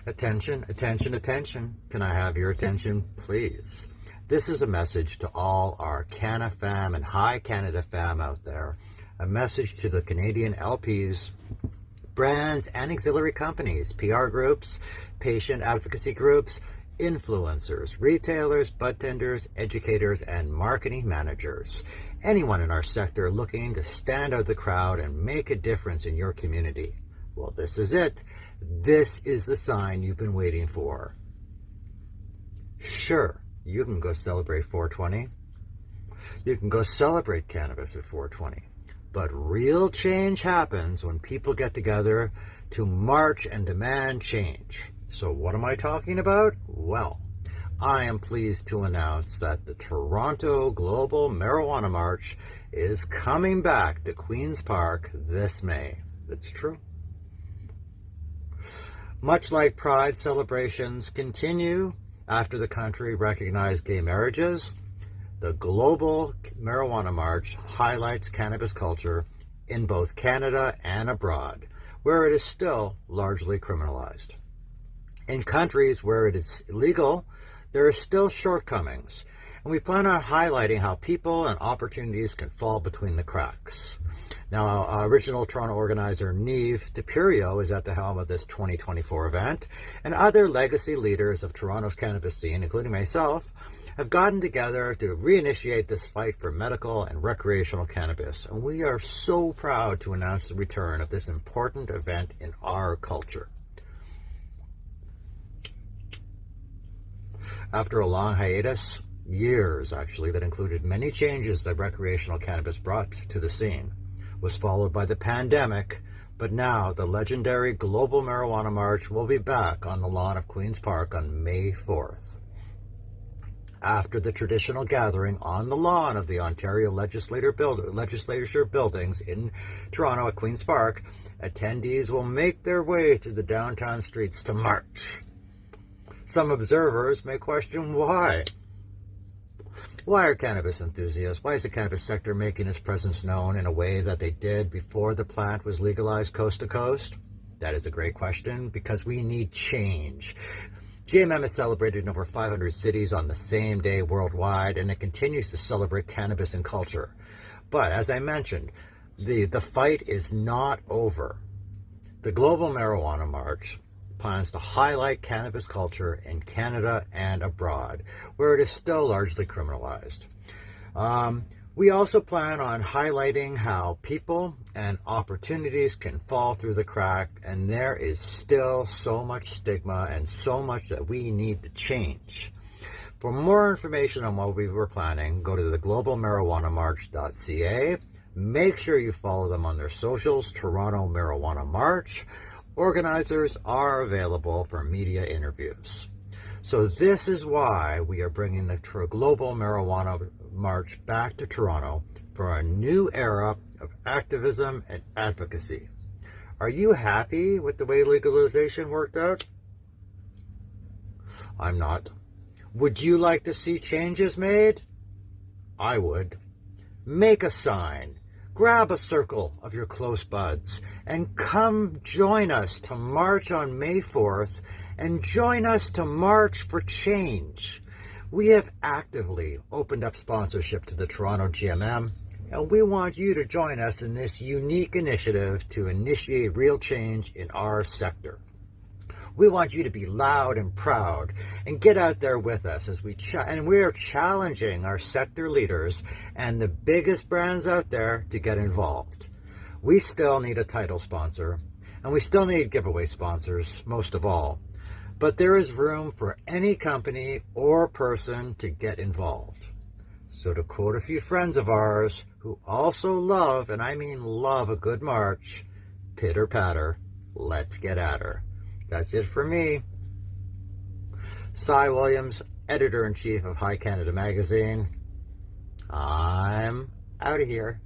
Attention, attention, attention. Can I have your attention, please? This is a message to all our Canna fam and Hi Canada fam out there. A message to the Canadian LPs, brands and auxiliary companies, PR groups, patient advocacy groups, influencers, retailers, bud tenders, educators, and marketing managers. Anyone in our sector looking to stand out the crowd and make a difference in your community. Well, this is it. This is the sign you've been waiting for. Sure, you can go celebrate 420. You can go celebrate cannabis at 420. But real change happens when people get together to march and demand change. So what am I talking about? Well, I am pleased to announce that the Toronto Global Marijuana March is coming back to Queen's Park this May. It's true. Much like Pride celebrations continue after the country recognized gay marriages, the Global Marijuana March highlights cannabis culture in both Canada and abroad, where it is still largely criminalized. In countries where it is illegal, there are still shortcomings, and we plan on highlighting how people and opportunities can fall between the cracks. Now, original Toronto organizer Niamh DePurio is at the helm of this 2024 event, and other legacy leaders of Toronto's cannabis scene, including myself, have gotten together to reinitiate this fight for medical and recreational cannabis. And we are so proud to announce the return of this important event in our culture. After a long hiatus, years actually, that included many changes that recreational cannabis brought to the scene, was followed by the pandemic, but now the legendary Global Marijuana March will be back on the lawn of Queen's Park on May 4th. After the traditional gathering on the lawn of the Ontario Legislature buildings in Toronto at Queen's Park, attendees will make their way through the downtown streets to march. Some observers may question why. Why are cannabis enthusiasts, why is the cannabis sector making its presence known in a way that they did before the plant was legalized coast to coast? That is a great question, because we need change. GMM is celebrated in over 500 cities on the same day worldwide, and it continues to celebrate cannabis and culture. But as I mentioned, the fight is not over. The Global Marijuana March plans to highlight cannabis culture in Canada and abroad, where it is still largely criminalized. We also plan on highlighting how people and opportunities can fall through the crack, and there is still so much stigma and so much that we need to change. For more information on what we were planning, go to the globalmarijuanamarch.ca. Make sure you follow them on their socials, Toronto Marijuana March. Organizers are available for media interviews. So this is why we are bringing the Global Marijuana March back to Toronto for a new era of activism and advocacy. Are you happy with the way legalization worked out? I'm not. Would you like to see changes made? I would. Make a sign. Grab a circle of your close buds and come join us to march on May 4th and join us to march for change. We have actively opened up sponsorship to the Toronto GMM, and we want you to join us in this unique initiative to initiate real change in our sector. We want you to be loud and proud and get out there with us as we are challenging our sector leaders and the biggest brands out there to get involved. We still need a title sponsor, and we still need giveaway sponsors, most of all. But there is room for any company or person to get involved. So to quote a few friends of ours who also love, and I mean love, a good march, pitter patter, let's get at her. That's it for me. Cy Williams, Editor-in-Chief of Hi Canada Magazine. I'm out of here.